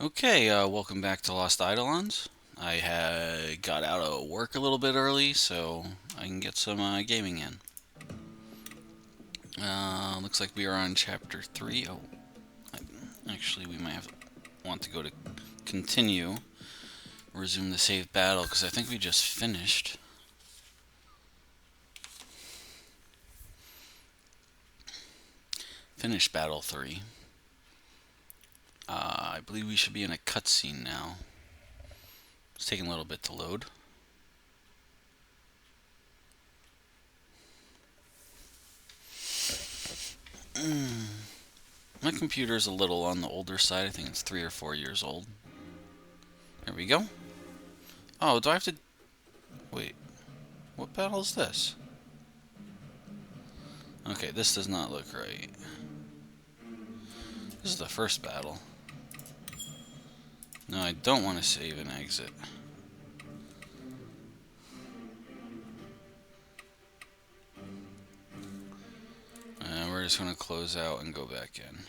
Okay, welcome back to Lost Eidolons. I had got out of work a little bit early, so I can get some gaming in. Looks like we are on chapter 3. Oh, actually, we might want to go to continue, resume the save battle, because I think we just finished battle 3. I believe we should be in a cutscene now. It's taking a little bit to load. My computer is a little on the older side. I think it's 3 or 4 years old. There we go. Oh, do I have to... Wait, what battle is this? Okay, this does not look right. This is the first battle. No, I don't want to save and exit. And we're just going to close out and go back in.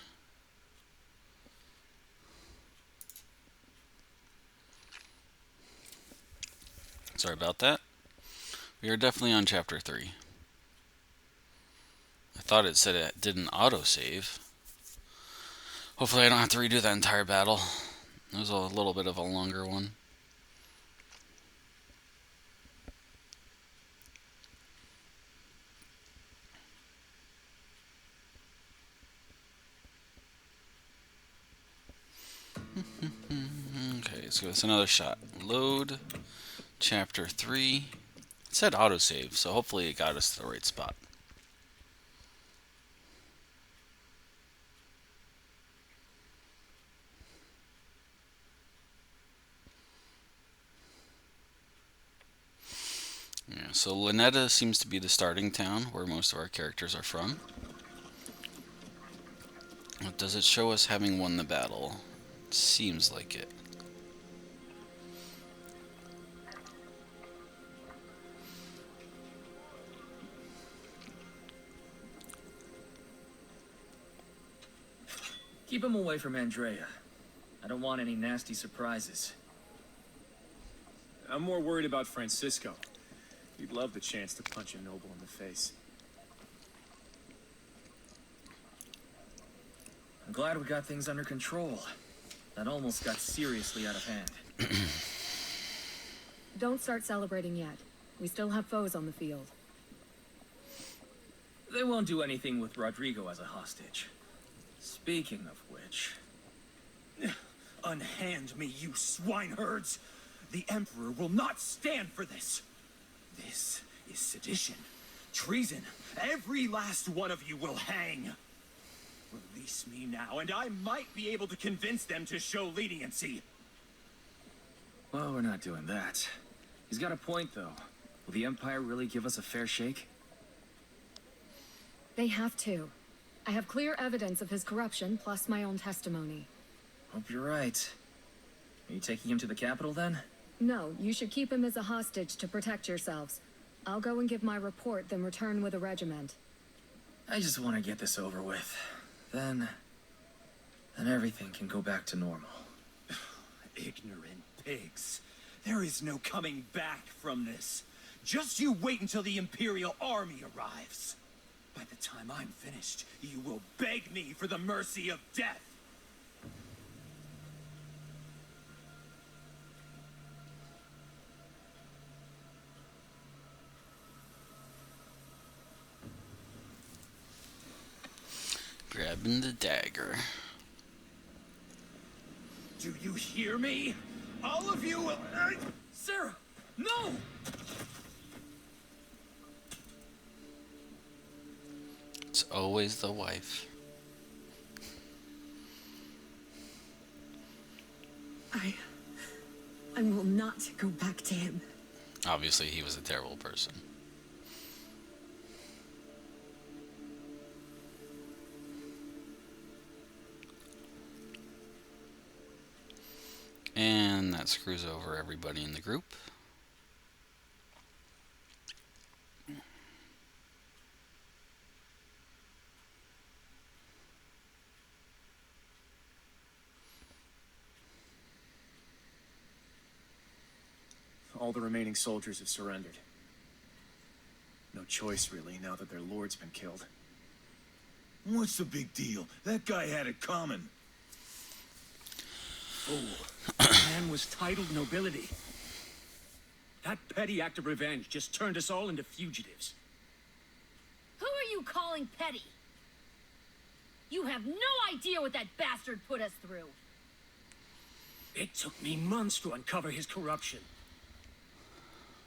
Sorry about that. We are definitely on chapter 3. I thought it said it did an autosave. Hopefully I don't have to redo that entire battle. It was a little bit of a longer one. Okay, let's give us another shot. Load chapter 3. It said autosave, so hopefully it got us to the right spot. Yeah, so Lynetta seems to be the starting town where most of our characters are from. Does it show us having won the battle? Seems like it. Keep him away from Andrea. I don't want any nasty surprises. I'm more worried about Francisco. He'd love the chance to punch a noble in the face. I'm glad we got things under control. That almost got seriously out of hand. Don't start celebrating yet. We still have foes on the field. They won't do anything with Rodrigo as a hostage. Speaking of which... Unhand me, you swineherds! The Emperor will not stand for this! This is sedition, treason. Every last one of you will hang. Release me now, and I might be able to convince them to show leniency. Well, we're not doing that. He's got a point, though. Will the Empire really give us a fair shake? They have to. I have clear evidence of his corruption, plus my own testimony. Hope you're right. Are you taking him to the capital, then? No, you should keep him as a hostage to protect yourselves. I'll go and give my report, then return with a regiment. I just want to get this over with. Then everything can go back to normal. Ignorant pigs. There is no coming back from this. Just you wait until the Imperial army arrives. By the time I'm finished, you will beg me for the mercy of death. Grabbing the dagger. Do you hear me? All of you will... Sarah! No! It's always the wife. I will not go back to him. Obviously, he was a terrible person. And that screws over everybody in the group. All the remaining soldiers have surrendered. No choice, really, now that their lord's been killed. What's the big deal? That guy had it coming. Fool. The man was titled nobility. That petty act of revenge just turned us all into fugitives. Who are you calling petty? You have no idea what that bastard put us through. It took me months to uncover his corruption.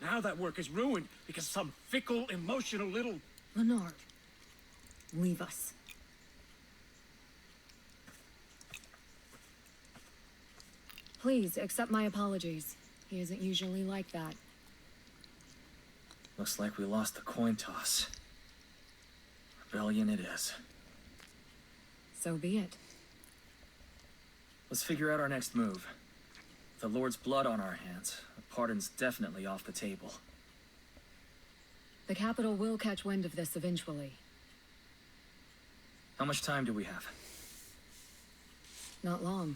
Now that work is ruined because some fickle, emotional little... Leonard, leave us. Please accept my apologies. He isn't usually like that. Looks like we lost the coin toss. Rebellion it is. So be it. Let's figure out our next move. With the Lord's blood on our hands, a pardon's definitely off the table. The capital will catch wind of this eventually. How much time do we have? Not long.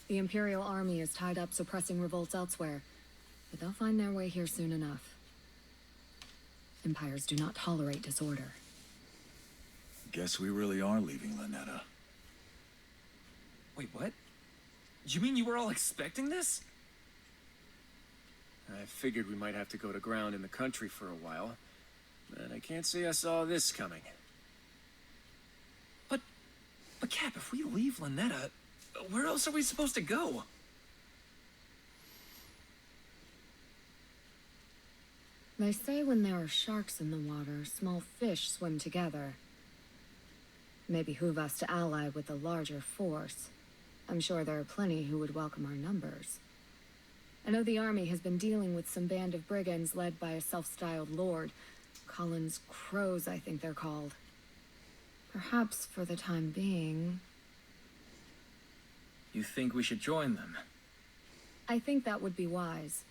The Imperial Army is tied up suppressing revolts elsewhere, but they'll find their way here soon enough. Empires do not tolerate disorder. Guess we really are leaving Lynetta. Wait, what? You mean you were all expecting this? I figured we might have to go to ground in the country for a while, but I can't say I saw this coming. But Cap, if we leave Lynetta, where else are we supposed to go? They say when there are sharks in the water, small fish swim together. May behoove us to ally with a larger force. I'm sure there are plenty who would welcome our numbers. I know the army has been dealing with some band of brigands led by a self-styled lord. Collins Crows, I think they're called. Perhaps for the time being... You think we should join them? I think that would be wise.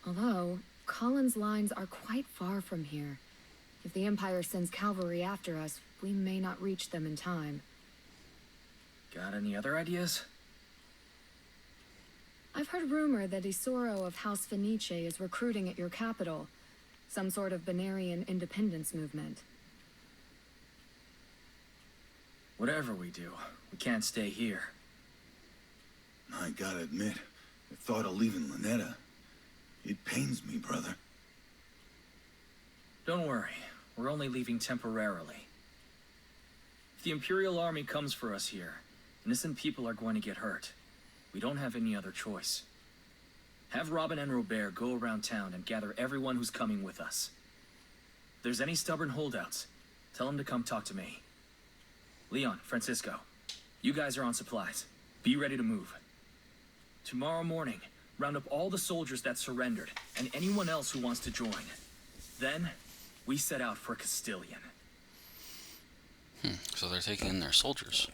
Although, Collins' lines are quite far from here. If the Empire sends cavalry after us, we may not reach them in time. Got any other ideas? I've heard rumor that Isoro of House Fenice is recruiting at your capital. Some sort of Benarian independence movement. Whatever we do, we can't stay here. I gotta admit, the thought of leaving Lynetta, it pains me, brother. Don't worry, we're only leaving temporarily. If the Imperial Army comes for us here, innocent people are going to get hurt. We don't have any other choice. Have Robin and Robert go around town and gather everyone who's coming with us. If there's any stubborn holdouts, tell them to come talk to me. Leon, Francisco, you guys are on supplies. Be ready to move. Tomorrow morning, round up all the soldiers that surrendered and anyone else who wants to join. Then, we set out for Castilian. So they're taking in their soldiers.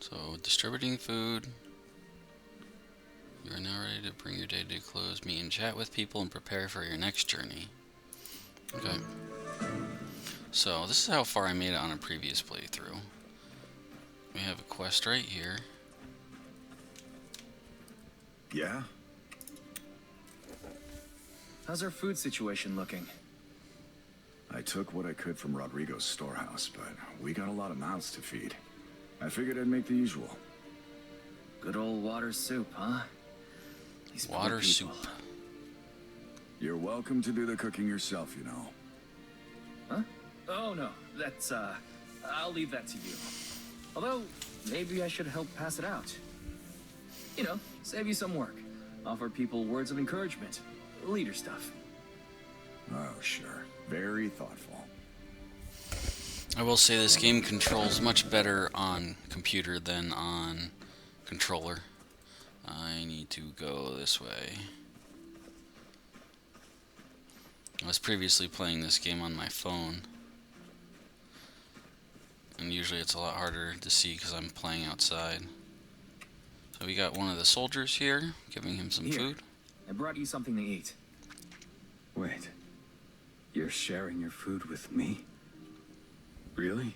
So, distributing food. You are now ready to bring your day to a close, meet and chat with people, and prepare for your next journey. Okay. So, this is how far I made it on a previous playthrough. We have a quest right here. Yeah? How's our food situation looking? I took what I could from Rodrigo's storehouse, but we got a lot of mouths to feed. I figured I'd make the usual. Good old water soup, huh? These poor Water people. soup. You're welcome to do the cooking yourself, you know. Huh? Oh no, that's, I'll leave that to you. Although, maybe I should help pass it out. You know, save you some work. Offer people words of encouragement. Leader stuff. Oh, sure. Very thoughtful. I will say this game controls much better on computer than on controller. I need to go this way. I was previously playing this game on my phone. And usually it's a lot harder to see because I'm playing outside. So we got one of the soldiers here, giving him some Here. food. I brought you something to eat. Wait. You're sharing your food with me? Really?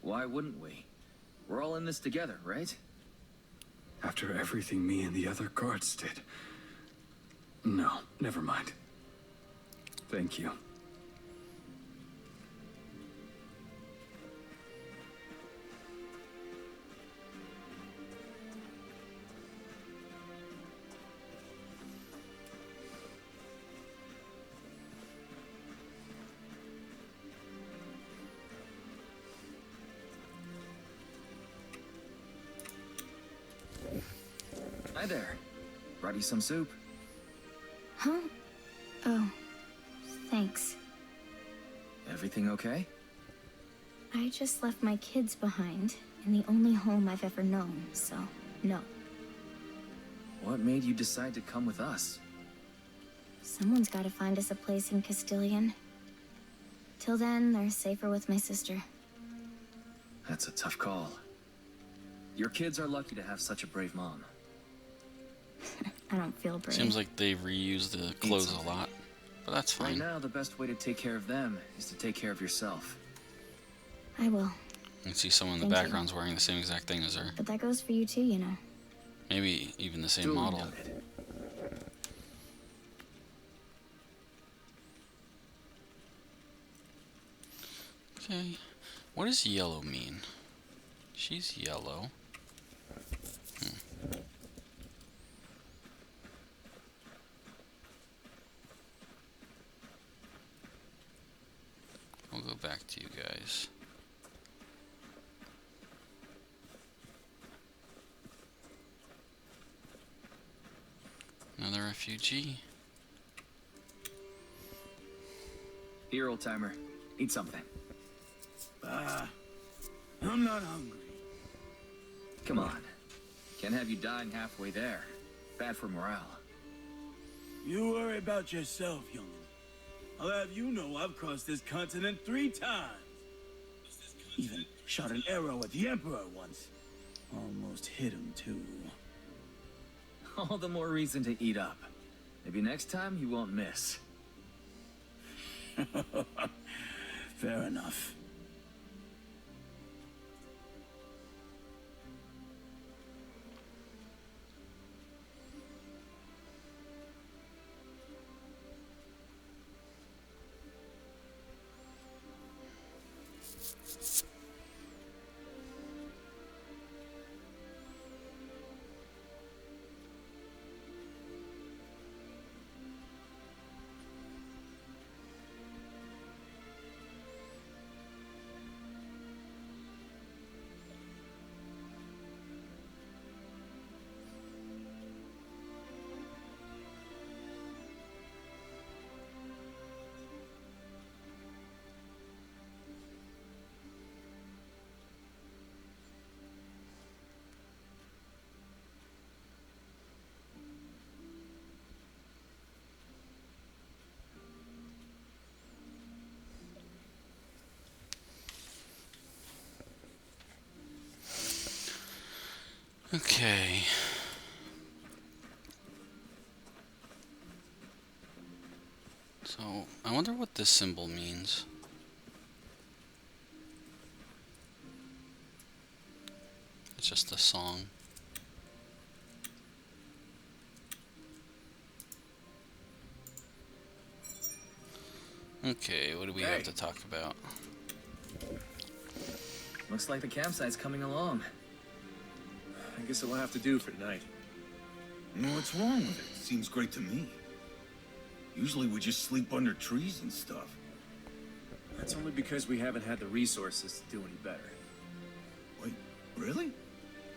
Why wouldn't we? We're all in this together, right? After everything me and the other guards did. No, never mind. Thank you. Hi there. Brought you some soup. Huh? Oh, thanks. Everything okay? I just left my kids behind in the only home I've ever known, so no. What made you decide to come with us? Someone's gotta find us a place in Castilian. Till then, they're safer with my sister. That's a tough call. Your kids are lucky to have such a brave mom. I don't feel brave. Seems like they reuse the clothes a lot, but that's Right fine. now, the best way to take care of them is to take care of yourself. I will. You can see someone in the Thank you. background's wearing the same exact thing as her. But that goes for you too, you know. Maybe even the same Duly model. noted. Okay. What does yellow mean? She's yellow. We'll go back to you guys. Another refugee. Here, old timer. Eat something. I'm not hungry. Come on. Can't have you dying halfway there. Bad for morale. You worry about yourself, youngin'. I'll have you know I've crossed this continent 3 times. Even shot an arrow at the Emperor once. Almost hit him, too. All the more reason to eat up. Maybe next time you won't miss. Fair enough. Okay. So, I wonder what this symbol means. It's just a song. Okay, what do we have to talk about? Looks like the campsite's coming along. I guess it will have to do for tonight. What's wrong with it? Seems great to me. Usually we just sleep under trees and stuff. That's only because we haven't had the resources to do any better. Wait, really?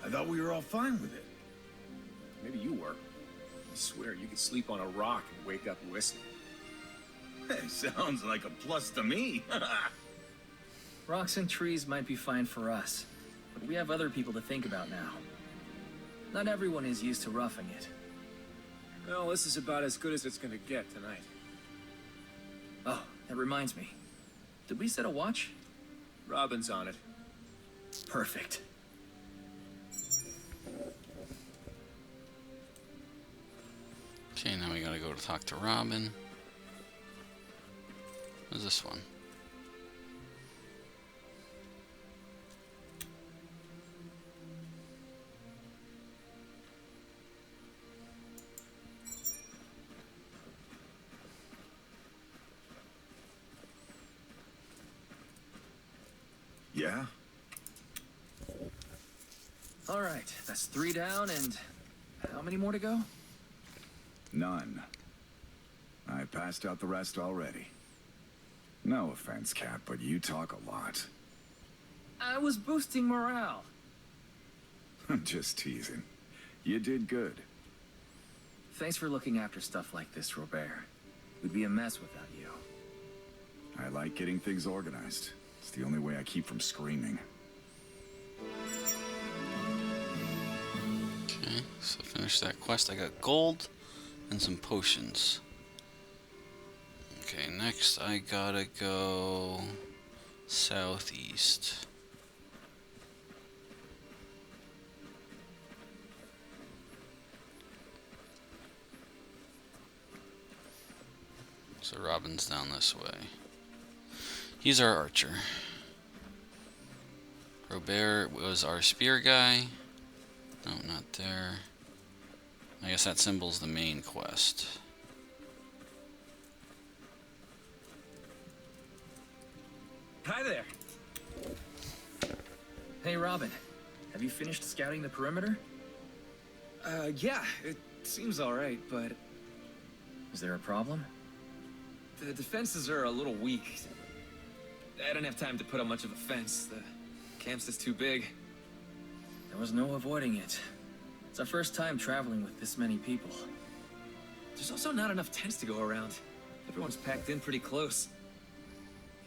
I thought we were all fine with it. Maybe you were. I swear you could sleep on a rock and wake up whistling. Hey, sounds like a plus to me. Rocks and trees might be fine for us, but we have other people to think about now. Not everyone is used to roughing it. Well, this is about as good as it's gonna get tonight. Oh, that reminds me. Did we set a watch? Robin's on it. Perfect. Okay, now we gotta go to talk to Robin. What's this one? Yeah? All right, that's 3 down, and how many more to go? None. I passed out the rest already. No offense, Cap, but you talk a lot. I was boosting morale. I'm just teasing. You did good. Thanks for looking after stuff like this, Robert. We'd be a mess without you. I like getting things organized. It's the only way I keep from screaming. Okay, so finish that quest. I got gold and some potions. Okay, next I gotta go southeast. So Robin's down this way. He's our archer. Robert was our spear guy. No, not there. I guess that symbol's the main quest. Hi there. Hey, Robin. Have you finished scouting the perimeter? Yeah, it seems alright, but Is there a problem? the defenses are a little weak. I don't have time to put up much of a fence. The camp's just too big. There was no avoiding it. It's our first time traveling with this many people. There's also not enough tents to go around. Everyone's packed in pretty close.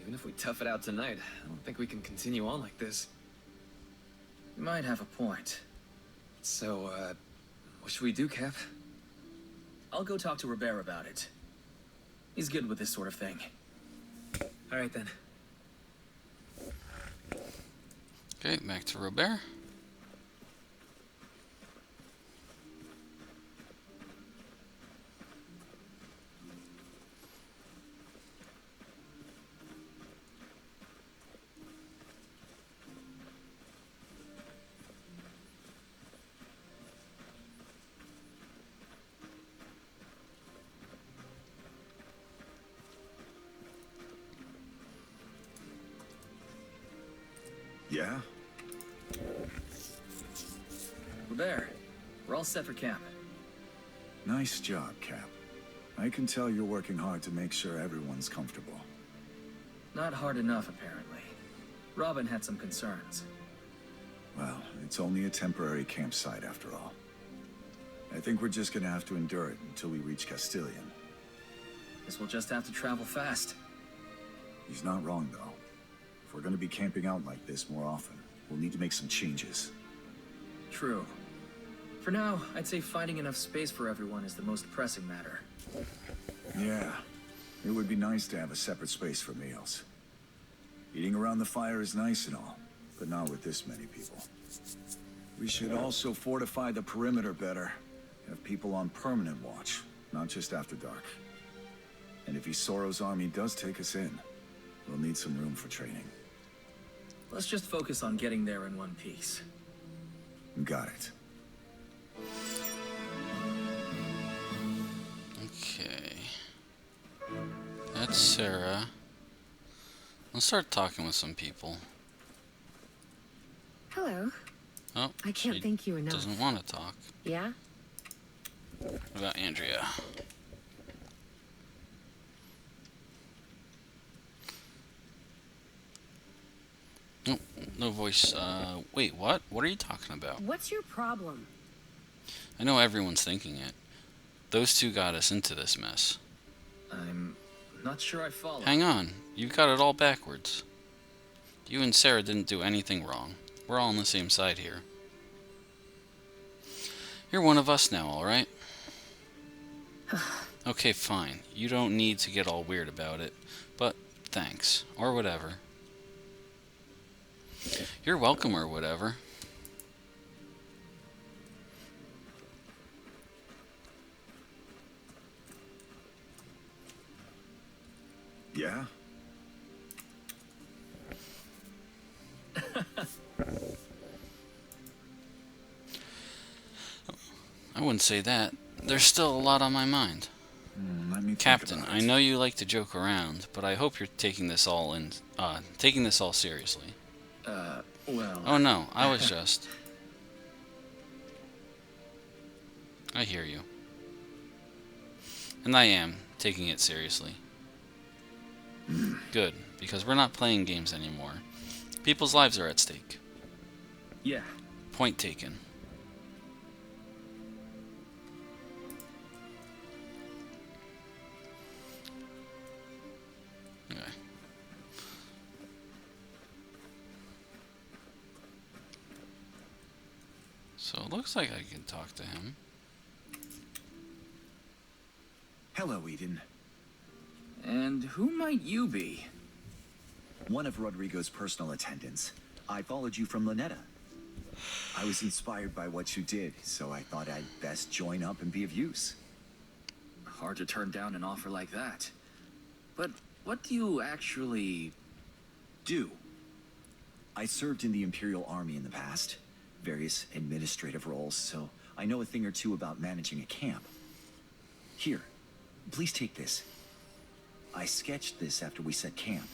Even if we tough it out tonight, I don't think we can continue on like this. You might have a point. So, what should we do, Cap? I'll go talk to Robert about it. He's good with this sort of thing. Alright then. Okay, back to Robert. Yeah? Robert, we're all set for camp. Nice job, Cap. I can tell you're working hard to make sure everyone's comfortable. Not hard enough, apparently. Robin had some concerns. Well, it's only a temporary campsite after all. I think we're just gonna have to endure it until we reach Castilian. Guess we'll just have to travel fast. He's not wrong, though. If we're gonna be camping out like this more often, we'll need to make some changes. True. For now, I'd say finding enough space for everyone is the most pressing matter. Yeah. It would be nice to have a separate space for meals. Eating around the fire is nice and all, but not with this many people. We should also fortify the perimeter better. Have people on permanent watch, not just after dark. And if Isoro's army does take us in, we'll need some room for training. Let's just focus on getting there in one piece. Got it. Okay. That's Sarah. Let's start talking with some people. Hello. Oh, I can't she thank you enough. doesn't want to talk. Yeah? What about Andrea? No, no voice. Wait, what? What are you talking about? What's your problem? I know everyone's thinking it. Those two got us into this mess. I'm not sure I follow. Hang on. You've got it all backwards. You and Sarah didn't do anything wrong. We're all on the same side here. You're one of us now, alright? Okay, fine. You don't need to get all weird about it, but thanks. Or whatever. You're welcome or whatever. Yeah? I wouldn't say that. There's still a lot on my mind. Let me think Captain, about I it. know you like to joke around, but I hope you're taking this all seriously. Well... Oh no, I was just... I hear you. And I am taking it seriously. Good, because we're not playing games anymore. People's lives are at stake. Yeah. Point taken. Okay. So it looks like I can talk to him. Hello, Eden. And who might you be? One of Rodrigo's personal attendants. I followed you from Lynetta. I was inspired by what you did, so I thought I'd best join up and be of use. Hard to turn down an offer like that. But what do you actually do? I served in the Imperial Army in the past, various administrative roles, so I know a thing or two about managing a camp. Here, please take this. I sketched this after we set camp.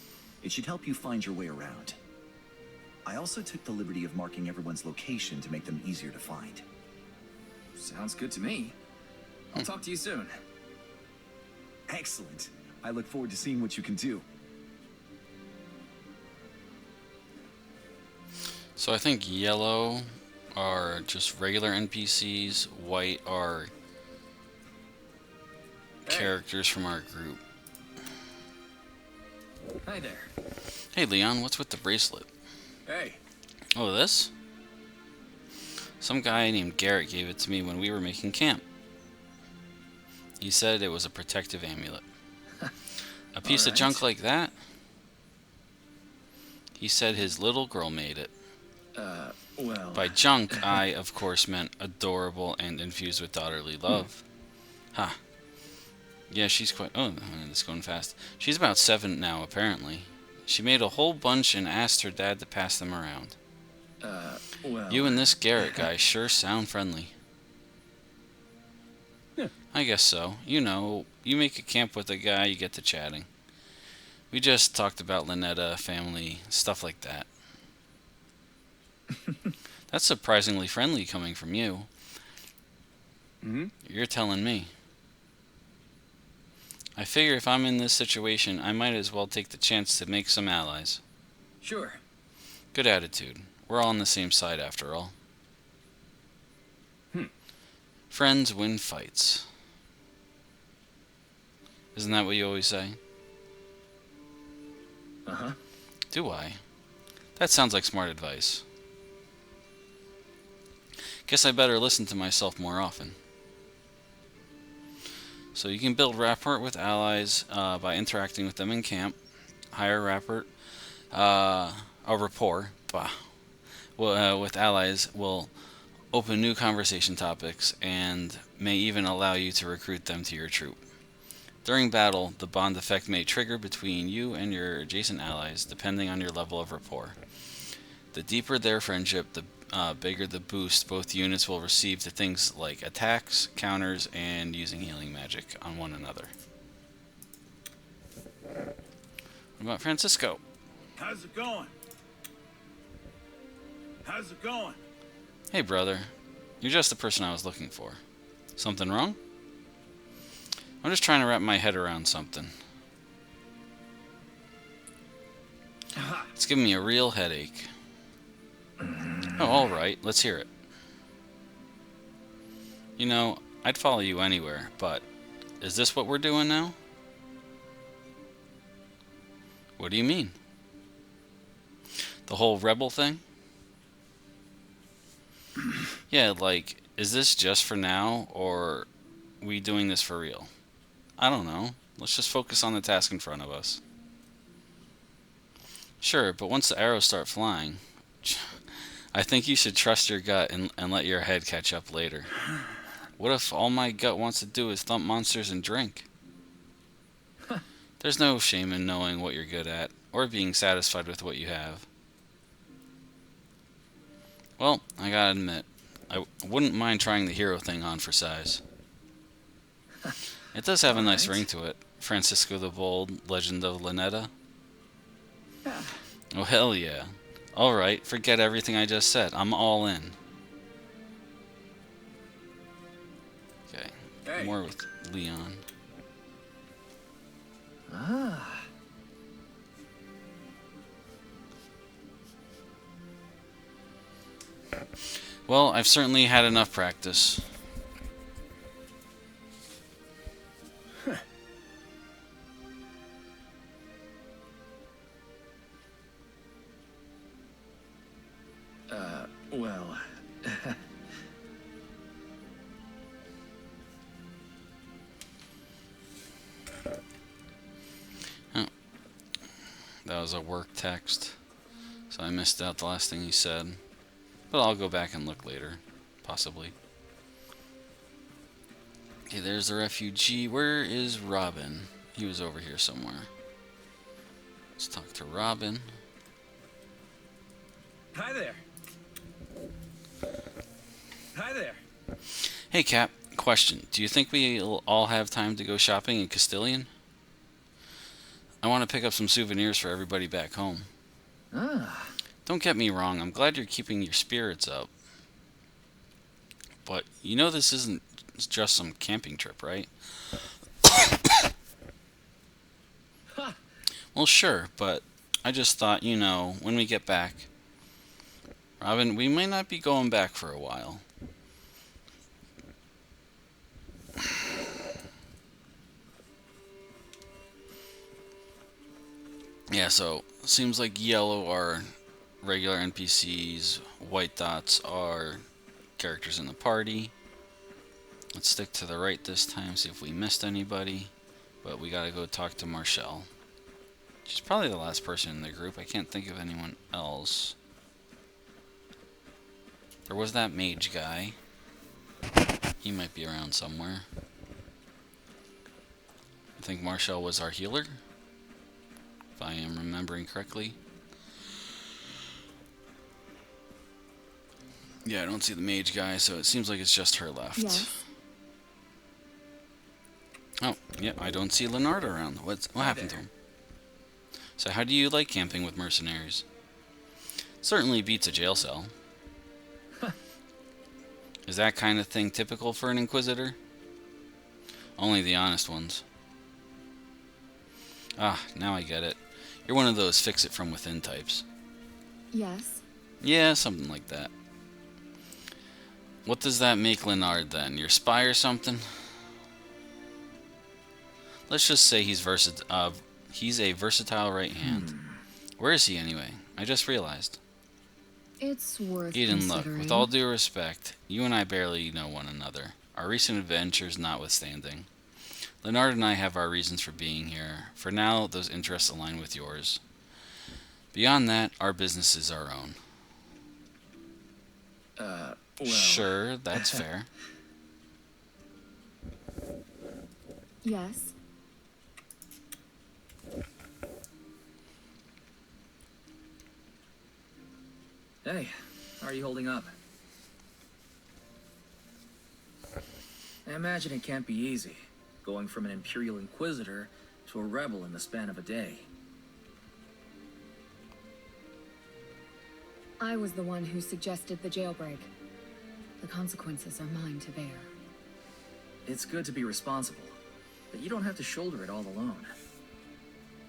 It should help you find your way around. I also took the liberty of marking everyone's location to make them easier to find. Sounds good to me. I'll talk to you soon. Excellent. I look forward to seeing what you can do. So I think yellow are just regular NPCs, white are characters from our group. Hi there. Hey Leon, what's with the bracelet? Hey. Oh, this? Some guy named Garrett gave it to me when we were making camp. He said it was a protective amulet. A piece of junk like that? He said his little girl made it. Well... By junk, I, of course, meant adorable and infused with daughterly love. Ha. Huh. Yeah, she's quite... Oh, it's going fast. She's about 7 now, apparently. She made a whole bunch and asked her dad to pass them around. Well... You and this Garrett guy sure sound friendly. Yeah. I guess so. You know, you make a camp with a guy, you get to chatting. We just talked about Lynetta, family, stuff like that. That's surprisingly friendly coming from you. Mm-hmm. You're telling me. I figure if I'm in this situation, I might as well take the chance to make some allies. Sure. Good attitude. We're all on the same side after all. Friends win fights. Isn't that what you always say? Uh-huh. Do I? That sounds like smart advice. Guess I better listen to myself more often. So you can build rapport with allies by interacting with them in camp. Higher rapport, a rapport with allies will open new conversation topics and may even allow you to recruit them to your troop. During battle, the bond effect may trigger between you and your adjacent allies, depending on your level of rapport. The deeper their friendship, the bigger the boost both units will receive to things like attacks, counters, and using healing magic on one another. What about Francisco? How's it going? How's it going? Hey brother, you're just the person I was looking for. Something wrong? I'm just trying to wrap my head around something. It's giving me a real headache. Oh, alright, let's hear it. You know, I'd follow you anywhere, but is this what we're doing now? What do you mean? The whole rebel thing? Yeah, like, Is this just for now, or we doing this for real? I don't know. Let's just focus on the task in front of us. Sure, but once the arrows start flying, I think you should trust your gut and let your head catch up later. What if all my gut wants to do is thump monsters and drink? There's no shame in knowing what you're good at, or being satisfied with what you have. Well, I gotta admit, I wouldn't mind trying the hero thing on for size. It does have a nice ring to it. Francisco the Bold, Legend of Lynetta. Oh, hell yeah. Alright, forget everything I just said. I'm all in. Okay, more with Leon. Ah. Well, I've certainly had enough practice. Well... Oh. That was a work text, so I missed out the last thing he said. But I'll go back and look later, possibly. Okay, there's the refugee. Where is Robin? He was over here somewhere. Let's talk to Robin. Hi there. Hi there. Hey, Cap. Question. Do you think we'll all have time to go shopping in Castilian? I want to pick up some souvenirs for everybody back home. Ah. Don't get me wrong, I'm glad you're keeping your spirits up. But you know this isn't just some camping trip, right? Well, sure, but I just thought, you know, when we get back... Robin, we might not be going back for a while. Yeah, so, seems like yellow are regular NPCs, white dots are characters in the party. Let's stick to the right this time, see if we missed anybody. But we gotta go talk to Marshall. She's probably the last person in the group. I can't think of anyone else. There was that mage guy. He might be around somewhere. I think Marshall was our healer, if I am remembering correctly. Yeah, I don't see the mage guy, so it seems like it's just her left. Yes. Oh, yeah, I don't see Leonard around. What happened to him? So how do you like camping with mercenaries? Certainly beats a jail cell. Is that kind of thing typical for an Inquisitor? Only the honest ones. Ah, now I get it. You're one of those fix-it-from-within types. Yes. Yeah, something like that. What does that make Leonard, then? Your spy or something? Let's just say he's a versatile right hand. Where is he, anyway? I just realized. It's worth Eden, look, considering. with all due respect, you and I barely know one another, our recent adventures notwithstanding. Leonard and I have our reasons for being here. For now, those interests align with yours. Beyond that, our business is our own. Well... Sure, that's fair. Yes. Hey, how are you holding up? I imagine it can't be easy, going from an Imperial Inquisitor to a rebel in the span of a day. I was the one who suggested the jailbreak. The consequences are mine to bear. It's good to be responsible, but you don't have to shoulder it all alone.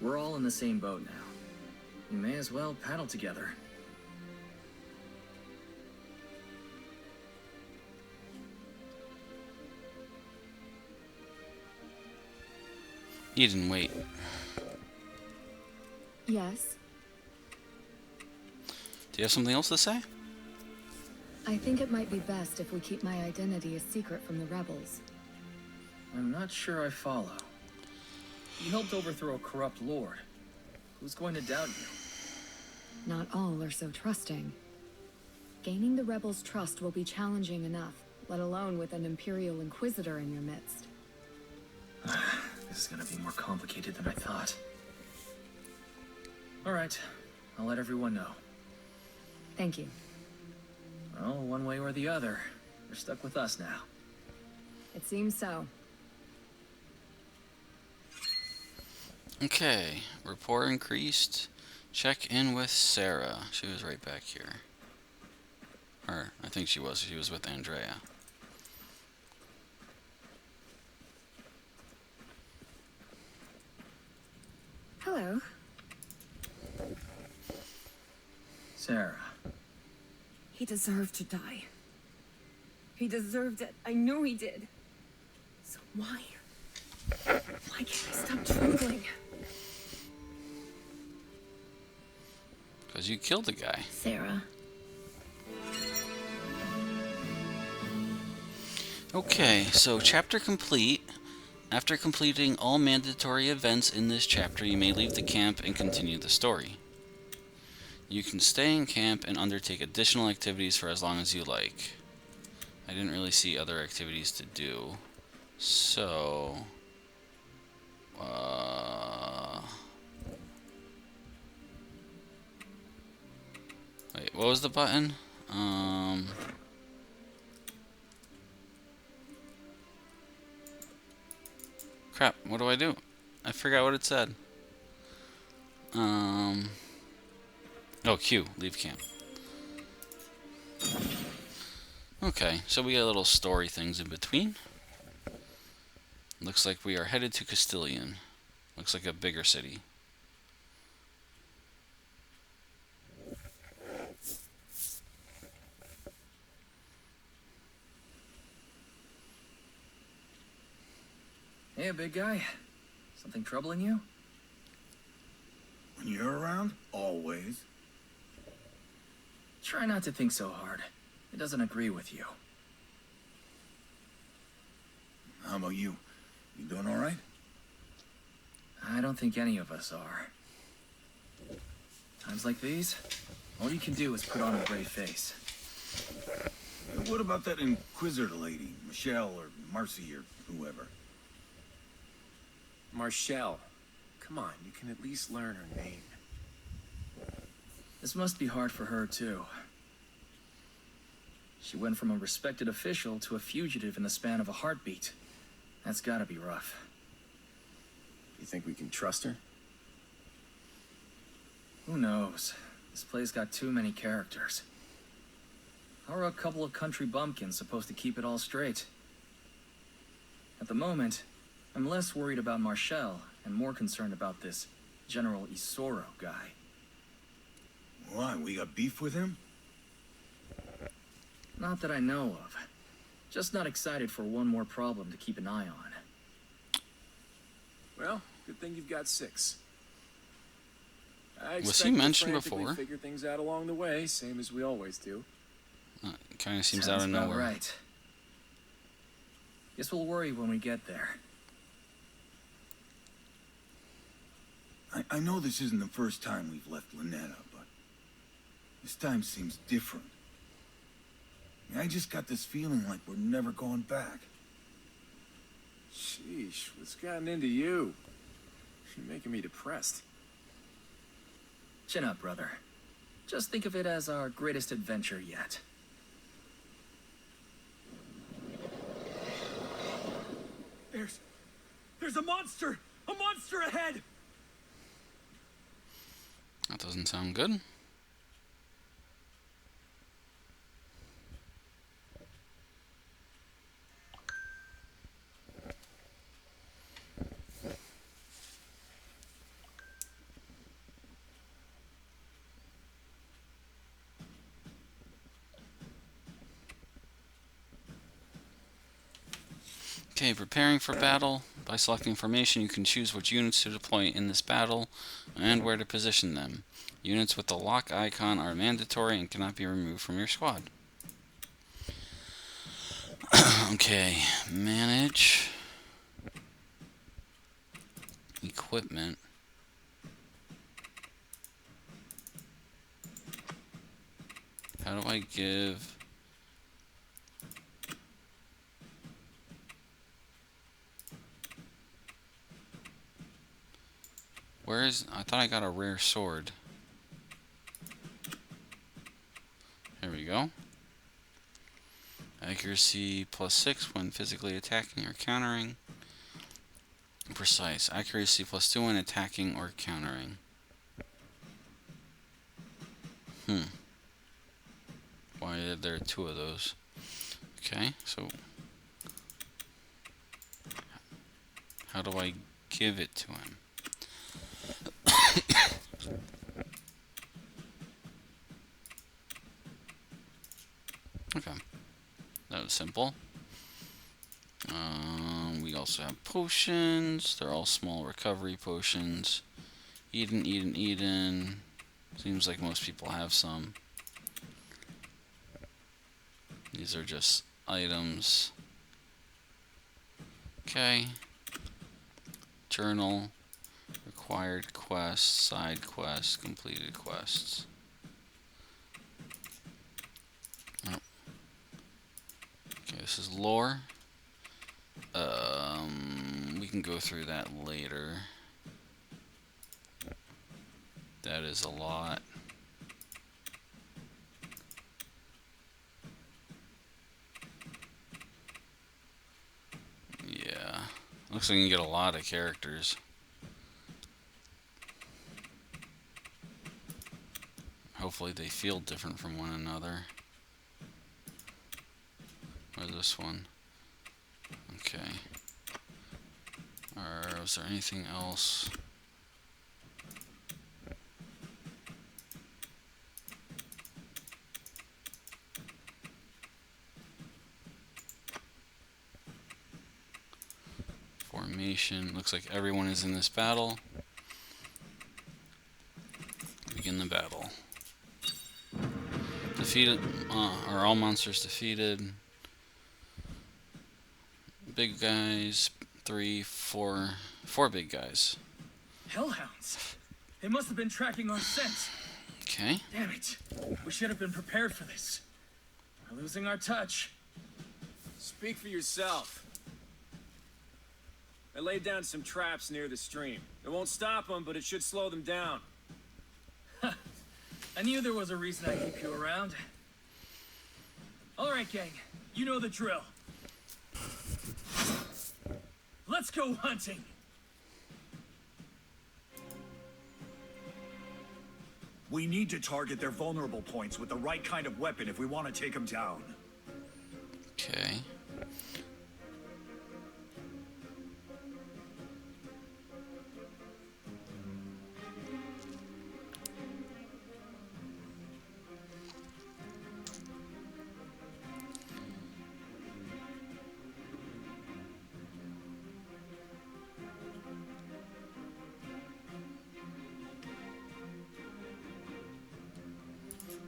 We're all in the same boat now. We may as well paddle together. Eden, wait. Yes. Do you have something else to say? I think it might be best if we keep my identity a secret from the rebels. I'm not sure I follow. You helped overthrow a corrupt lord. Who's going to doubt you? Not all are so trusting. Gaining the rebels' trust will be challenging enough, let alone with an Imperial Inquisitor in your midst. This is gonna be more complicated than I thought. Alright, I'll let everyone know. Thank you. Well, one way or the other, you're stuck with us now. It seems so. Okay, rapport increased. Check in with Sarah. She was right back here. Or, I think she was. She was with Andrea. Hello. Sarah. He deserved to die. He deserved it. I know he did. So why? Why can't I stop trembling? Because you killed the guy. Sarah. Okay, so chapter complete. After completing all mandatory events in this chapter, you may leave the camp and continue the story. You can stay in camp and undertake additional activities for as long as you like. I didn't really see other activities to do. So... Wait, what was the button? Crap, what do I do? I forgot what it said. Oh, Q, leave camp. Okay, so we got little story things in between. Looks like we are headed to Castilian. Looks like a bigger city. Hey, big guy. Something troubling you? When you're around, always. Try not to think so hard. It doesn't agree with you. How about you? You doing all right? I don't think any of us are. Times like these, all you can do is put on a brave face. What about that Inquisitor lady, Michelle or Marcy or whoever? Marshall. Come on, you can at least learn her name. This must be hard for her, too. She went from a respected official to a fugitive in the span of a heartbeat. That's gotta be rough. You think we can trust her? Who knows? This play's got too many characters. How are a couple of country bumpkins supposed to keep it all straight? At the moment, I'm less worried about Marshall and more concerned about this General Isoro guy. Why, we got beef with him? Not that I know of. Just not excited for one more problem to keep an eye on. Well, good thing you've got 6. Was he mentioned to before? figure things out along the way, same as we always do. Kind of seems Sounds out of about nowhere. Right. Guess we'll worry when we get there. I know this isn't the first time we've left Lynetta, but this time seems different. I just got this feeling like we're never going back. Sheesh, what's gotten into you? You're making me depressed. Chin up, brother. Just think of it as our greatest adventure yet. There's a monster! A monster ahead! That doesn't sound good. Okay, preparing for battle. By selecting formation, you can choose which units to deploy in this battle and where to position them. Units with the lock icon are mandatory and cannot be removed from your squad. Okay, manage equipment. How do I give... Where is... I thought I got a rare sword. There we go. Accuracy +6 when physically attacking or countering. Precise. Accuracy +2 when attacking or countering. Why are there 2 of those? Okay, so... How do I give it to him? Okay. That was simple. We also have potions. They're all small recovery potions. Eden. Seems like most people have some. These are just items. Okay. Journal. Required quests. Side quests. Completed quests. Oh. Okay, this is lore. We can go through that later. That is a lot. Yeah. Looks like you can get a lot of characters. Hopefully they feel different from one another. Or this one. Okay. Or was there anything else? Formation. Looks like everyone is in this battle. Begin the battle. Defeated. Are all monsters defeated? Big guys. 3, 4 big guys. Hellhounds. They must have been tracking our scent. Okay. Damn it. We should have been prepared for this. We're losing our touch. Speak for yourself. I laid down some traps near the stream. It won't stop them, but it should slow them down. I knew there was a reason I keep you around. All right, gang. You know the drill. Let's go hunting. We need to target their vulnerable points with the right kind of weapon if we want to take them down. Okay.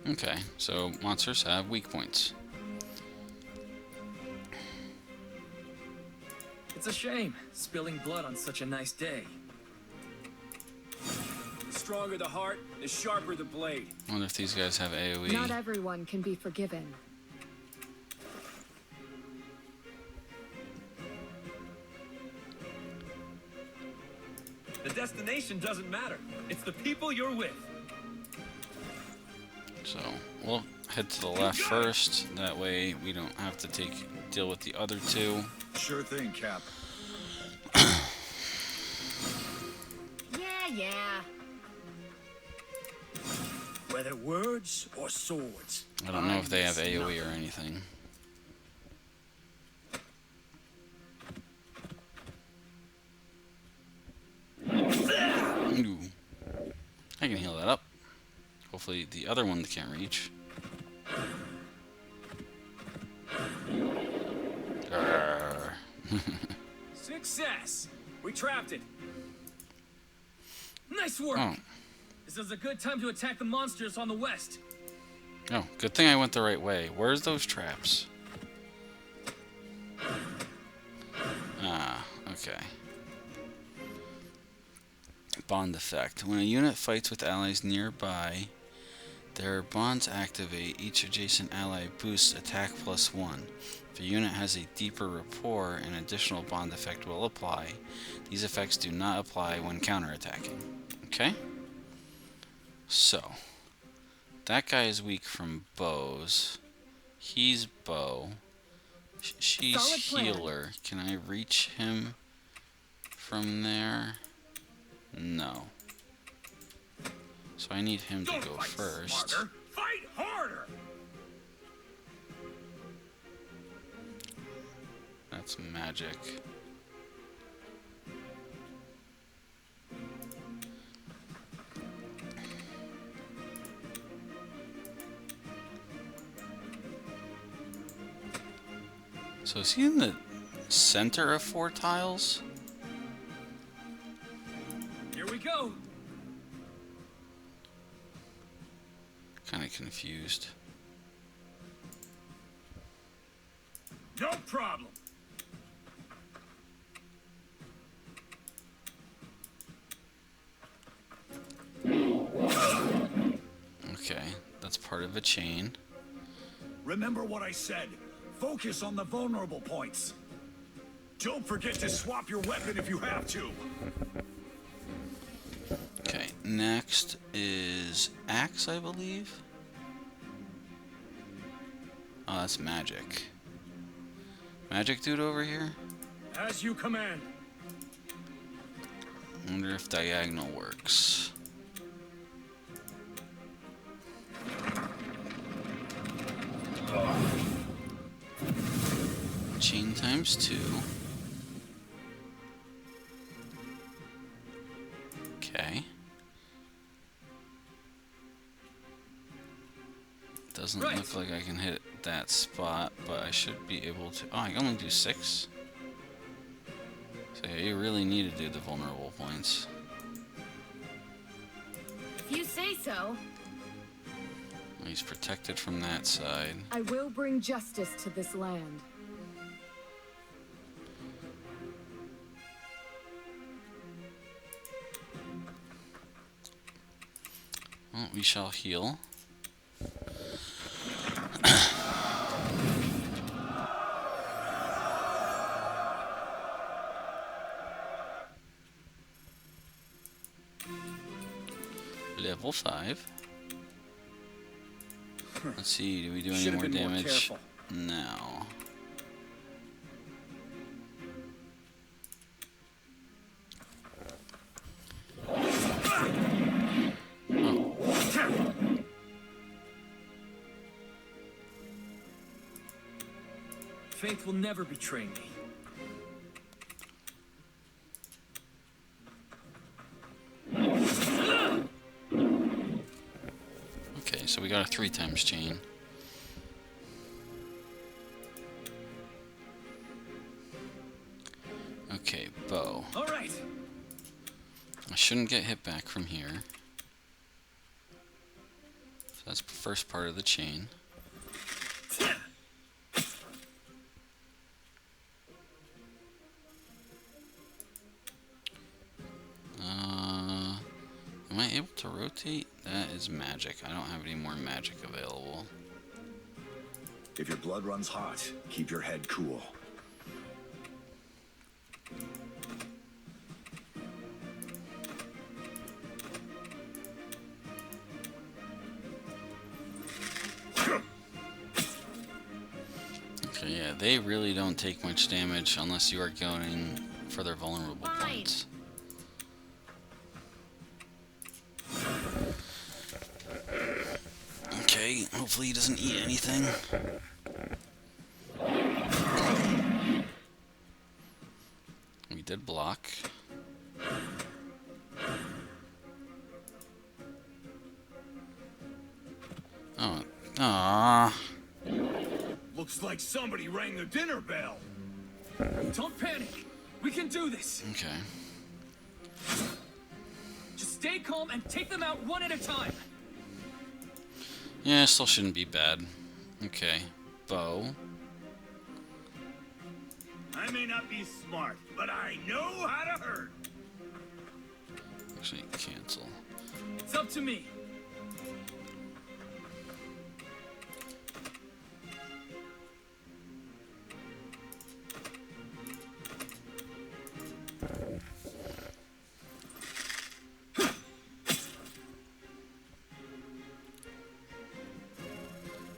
Okay, so monsters have weak points. It's a shame, spilling blood on such a nice day. The stronger the heart, the sharper the blade. I wonder if these guys have AoE. Not everyone can be forgiven. The destination doesn't matter. It's the people you're with. So we'll head to the left first. That way we don't have to deal with the other 2. Sure thing, Cap. Yeah. Whether words or swords. I don't know if they have AoE or anything. Ooh. I can heal that up. Hopefully the other one can't reach. Success! We trapped it. Nice work. Oh. This is a good time to attack the monsters on the west. Oh, good thing I went the right way. Where's those traps? Okay. Bond effect. When a unit fights with allies nearby, their bonds activate. Each adjacent ally boosts attack +1. If a unit has a deeper rapport, an additional bond effect will apply. These effects do not apply when counterattacking. Okay? So, that guy is weak from bows. He's bow. She's healer. Can I reach him from there? No. So I need him to go first. Smarter, fight harder. That's magic. So is he in the center of 4 tiles? Here we go. Kind of confused. No problem. Okay, that's part of a chain. Remember what I said. Focus on the vulnerable points. Don't forget to swap your weapon if you have to. Okay, next is axe, I believe. Oh, that's magic. Magic dude over here? As you command. Wonder if diagonal works. Chain ×2. Okay. Doesn't look like I can hit that spot, but I should be able to. Oh, I can only do 6. So yeah, you really need to do the vulnerable points. If you say so. He's protected from that side. I will bring justice to this land. Well, we shall heal. Level 5. Let's see, do we do any more damage? No. Faith will never betray me. Okay, so we got a 3 times chain. Okay, bow. All right. I shouldn't get hit back from here. So that's the first part of the chain. Am I able to rotate? That is magic. I don't have any more magic available. If your blood runs hot, keep your head cool. Okay, yeah, they really don't take much damage unless you are going for their vulnerable points. Okay, hopefully he doesn't eat anything. We did block. Oh, ah. Looks like somebody rang the dinner bell. Don't panic. We can do this. Okay. Just stay calm and take them out one at a time. Yeah, still shouldn't be bad. Okay, bow. I may not be smart, but I know how to hurt. Actually, cancel. It's up to me.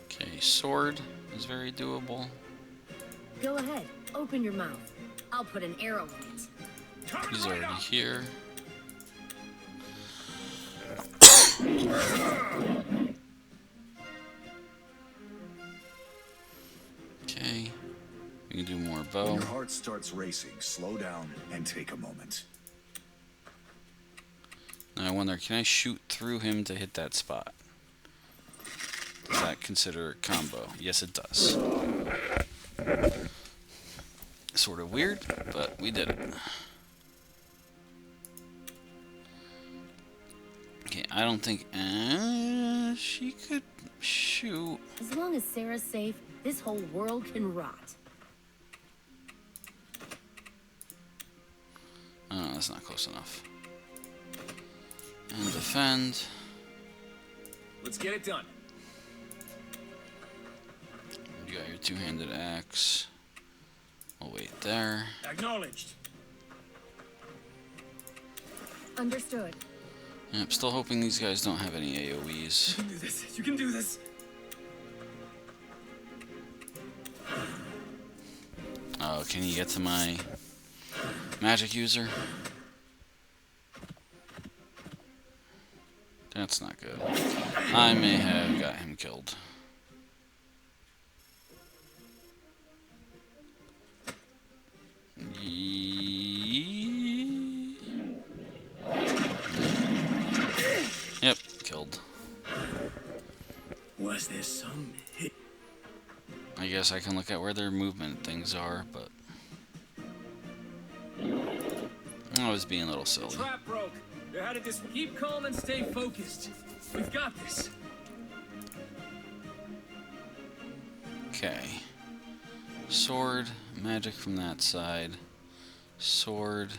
Okay, sword is very doable. Go ahead, open your mouth. I'll put an arrow in it. He's already here. Okay, we can do more When bow. your heart starts racing, slow down and take a moment. Now I wonder, can I shoot through him to hit that spot? Does that consider a combo? Yes, it does. Sort of weird, but we did it. Okay, I don't think she could shoot. As long as Sarah's safe, this whole world can rot. Oh, that's not close enough. And defend. Let's get it done. You got your two-handed axe. I'll wait there. Acknowledged. Understood. Yep, still hoping these guys don't have any AoEs. You can do this. You can do this. Oh, can you get to my magic user? That's not good. I may have got him killed. Yep, killed. Was there some hit? I guess I can look at where their movement things are, but I was being a little silly. Trap broke. They're headed this way. Keep calm and stay focused. We've got this. Okay. Sword, magic from that side. Sword,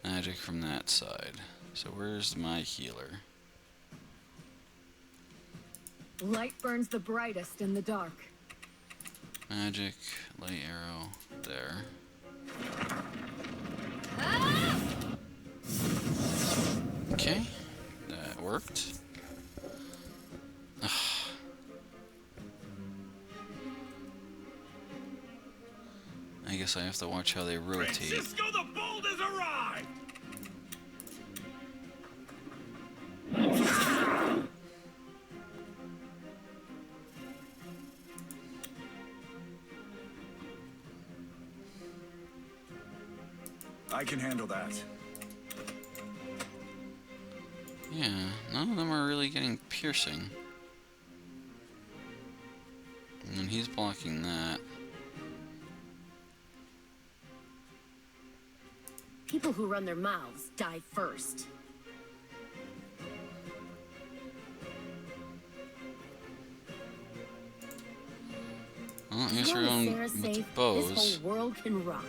magic from that side. So where's my healer? Light burns the brightest in the dark. Magic, light arrow, there. Okay, that worked. I guess I have to watch how they rotate. Francisco the Bold has arrived! I can handle that. Yeah, none of them are really getting piercing. And he's blocking that. People who run their mouths die first. Well, I As guess we're long as going Sarah's with the safe, bows. this whole world can rot.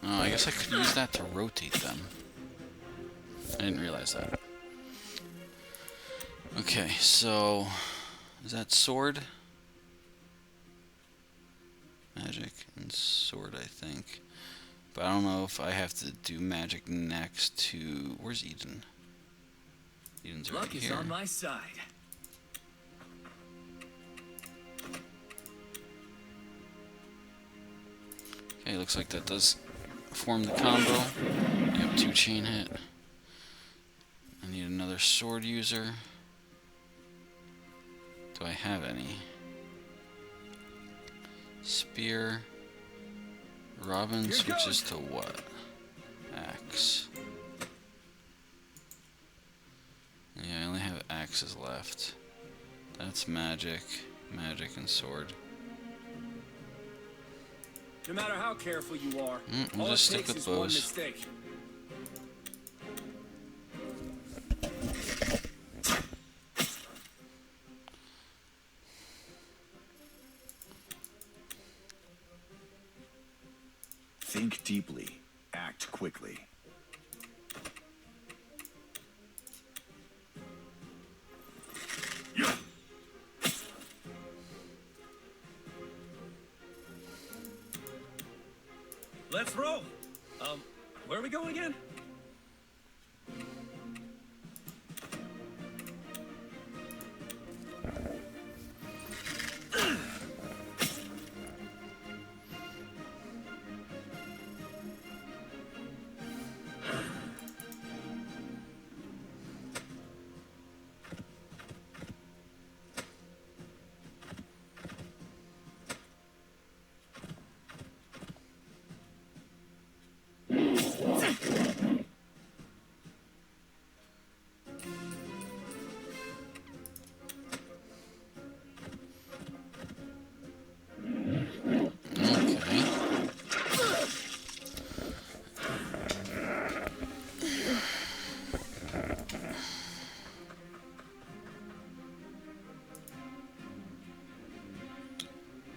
Oh, I guess I could use that to rotate them. I didn't realize that. Okay, so is that sword? Magic and sword, I think. But I don't know if I have to do magic next to... Where's Eden? Eden's right Luck is here. on my side. Okay, looks like that does form the combo. Yep, 2 chain hit. I need another sword user. Do I have any? Spear. Robin switches to what? Axe. Yeah, I only have axes left. That's magic, magic, and sword. No matter how careful you are, We'll all just it stick takes with is one bows. mistake. Think deeply. Act quickly. Let's roll. Where are we going again?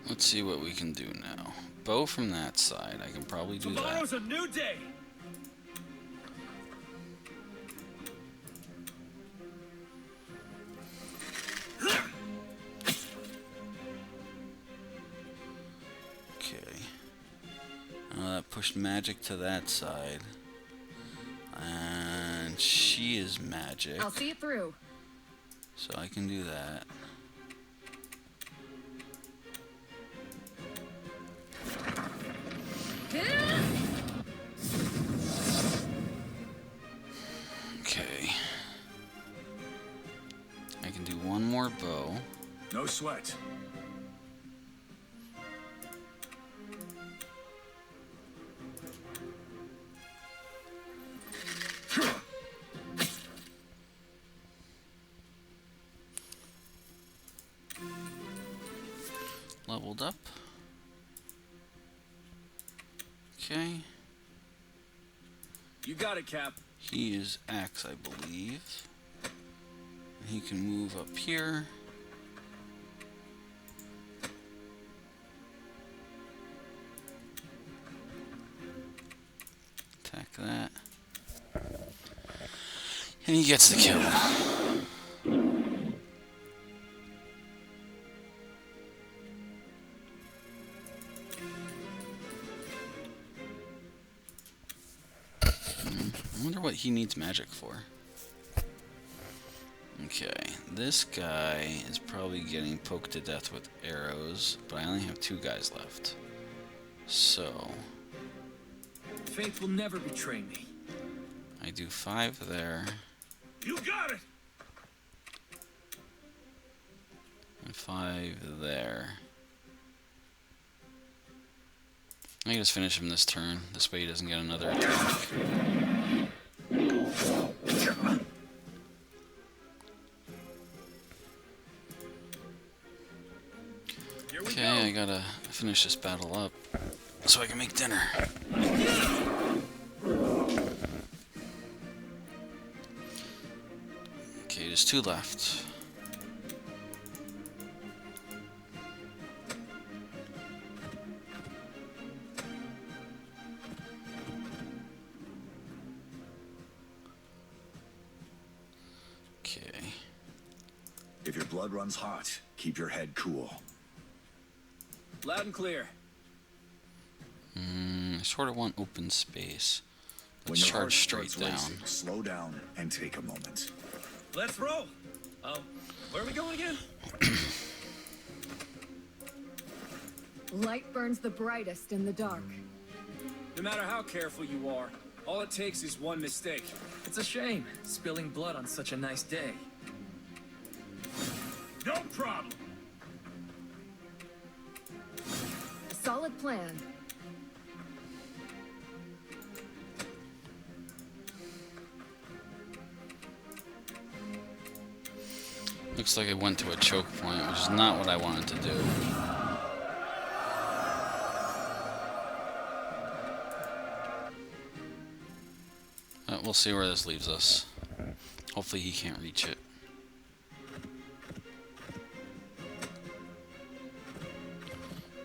Let's see what we can do now. Bow from that side. I can probably do that. Tomorrow's a new day. Okay. That pushed magic to that side. And she is magic. I'll see it through. So I can do that. Okay. I can do one more bow. No sweat. Leveled up. Okay. You got it, Cap. He is Axe, I believe. He can move up here. Attack that. And he gets the kill. I wonder what he needs magic for. Okay, this guy is probably getting poked to death with arrows, but I only have 2 guys left. So, Faith will never betray me. I do 5 there, You got it. and 5 there. I can just finish him this turn. This way he doesn't get another attack. Okay, I gotta finish this battle up so I can make dinner. Okay, there's 2 left. Okay. If your blood runs hot, keep your head cool. Loud and clear. I sort of want open space. When Let's your heart charge straight starts down. racing, slow down and take a moment. Let's roll. Where are we going again? Light burns the brightest in the dark. No matter how careful you are, all it takes is one mistake. It's a shame, spilling blood on such a nice day. No problem. A solid plan. Looks like I went to a choke point, which is not what I wanted to do. We'll see where this leaves us. Hopefully he can't reach it.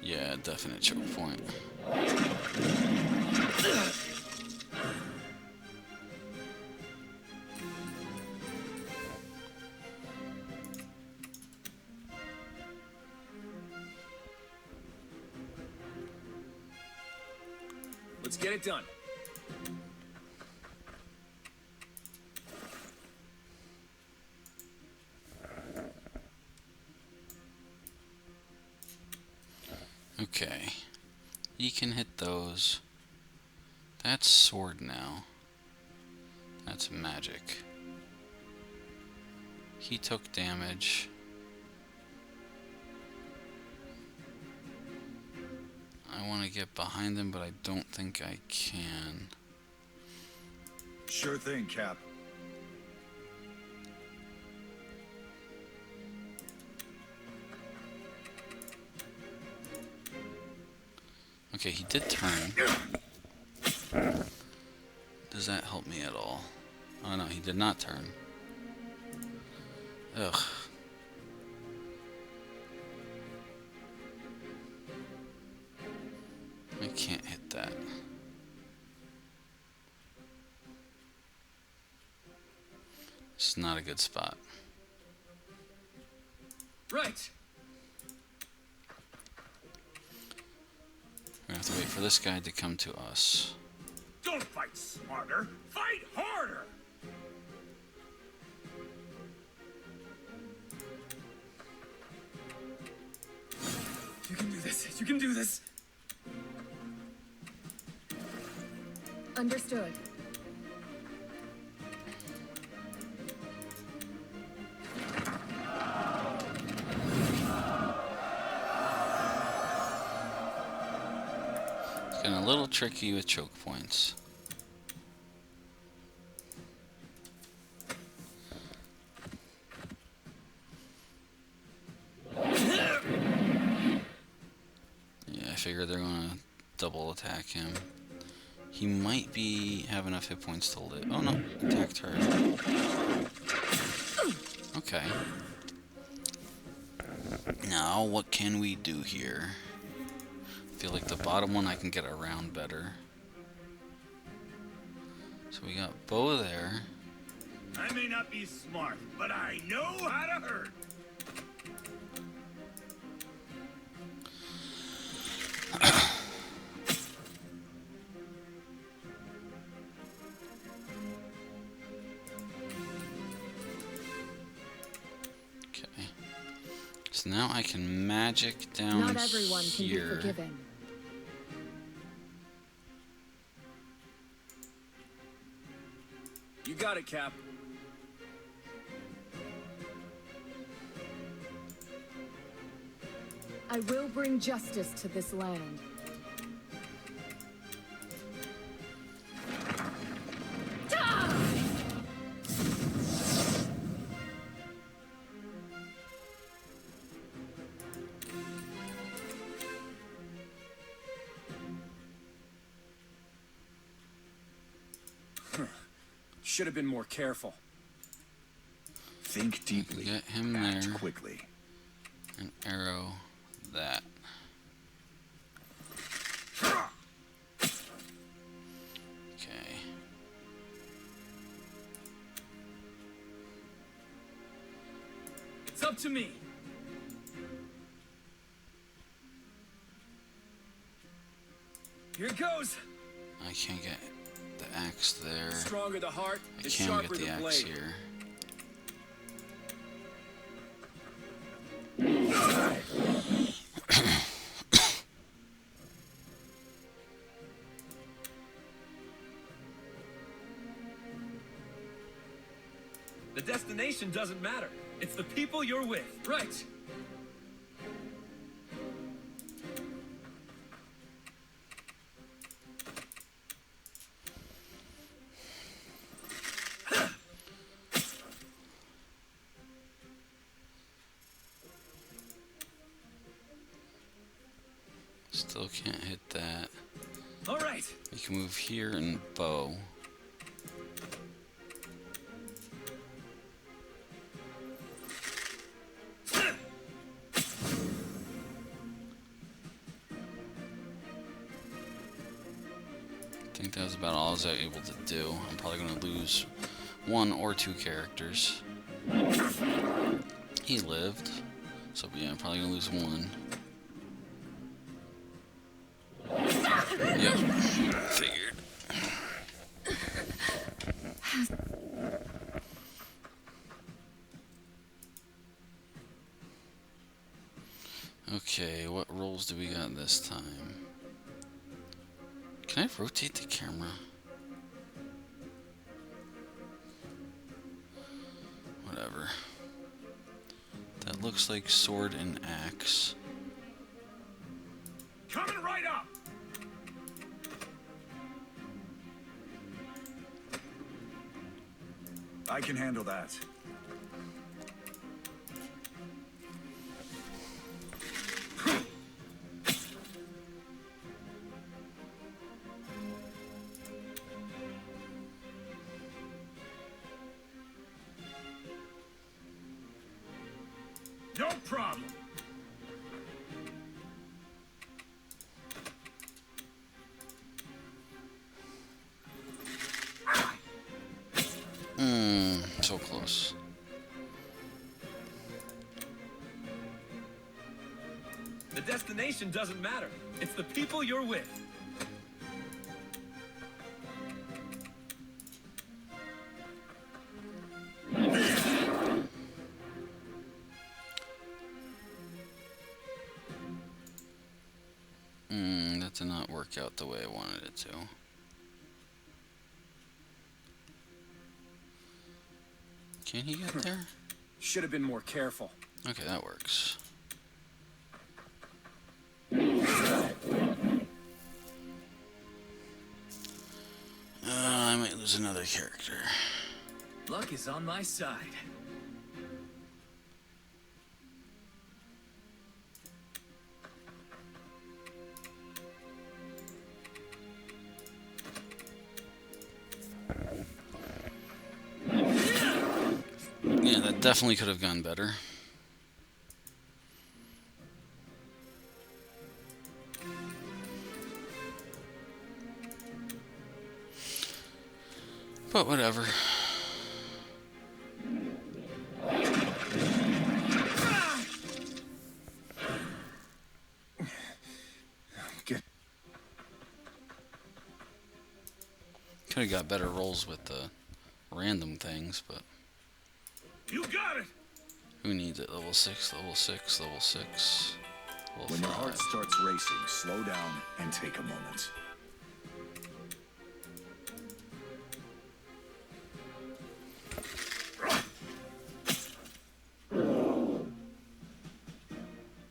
Yeah, definite choke point. Let's get it done. Okay. He can hit those. That's sword now. That's magic. He took damage. I want to get behind him, but I don't think I can. Sure thing, Cap. Okay, he did turn. Does that help me at all? Oh no, he did not turn. Ugh. I can't hit that. It's not a good spot. Right. We're gonna have to wait for this guy to come to us. Don't fight smarter, fight harder! You can do this. You can do this. Understood. It's getting a little tricky with choke points. Yeah, I figure they're gonna double attack him. He might have enough hit points to live. Oh no, attacked her. Okay. Now, what can we do here? I feel like the bottom one I can get around better. So we got Bo there. I may not be smart, but I know how to hurt. Okay. So now I can magic down Not everyone can be here. forgiven. You got it, Cap. I will bring justice to this land. Should have been more careful. Think deeply. Get him Act there. quickly. And arrow that. Okay. It's up to me. Here it goes. I can't get the axe there. Stronger the heart, I the can sharper get the the axe blade. here. The destination doesn't matter. It's the people you're with. Right. Still can't hit that. All right. We can move here and bow. I think that was about all I was able to do. I'm probably going to lose 1 or 2 characters. He lived, so yeah, I'm probably going to lose 1. Yep, figured. Okay, what roles do we got this time? Can I rotate the camera? Whatever. That looks like sword and axe. Coming right up! I can handle that. No problem. So close. The destination doesn't matter. It's the people you're with. That did not work out the way I wanted it to. Can he get there? Should have been more careful. Okay, that works. I might lose another character. Luck is on my side. Yeah, that definitely could have gone better. But whatever. Get. Could have got better rolls with the random things, but You got it! who needs it? Level 6, level 6, level 6, level When your 5. heart starts racing, slow down and take a moment.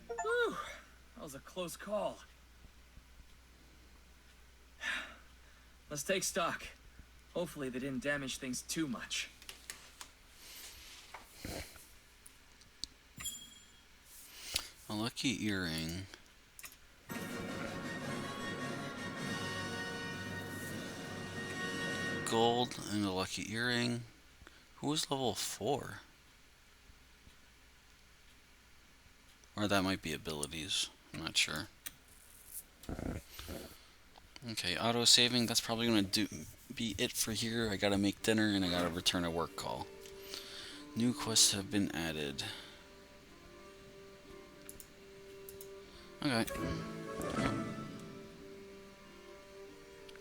Whew, that was a close call. Let's take stock. Hopefully they didn't damage things too much. A lucky earring. Gold and a lucky earring. Who was level 4? Or that might be abilities. I'm not sure. Okay, auto saving. That's probably gonna be it for here. I gotta make dinner and I gotta return a work call. New quests have been added. Okay.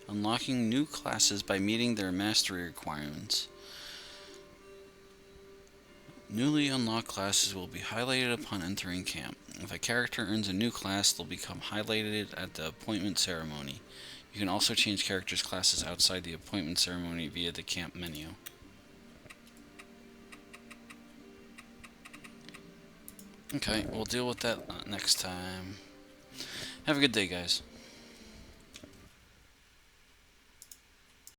Unlocking new classes by meeting their mastery requirements. Newly unlocked classes will be highlighted upon entering camp. If a character earns a new class, they'll become highlighted at the appointment ceremony. You can also change characters' classes outside the appointment ceremony via the camp menu. Okay, we'll deal with that next time. Have a good day, guys.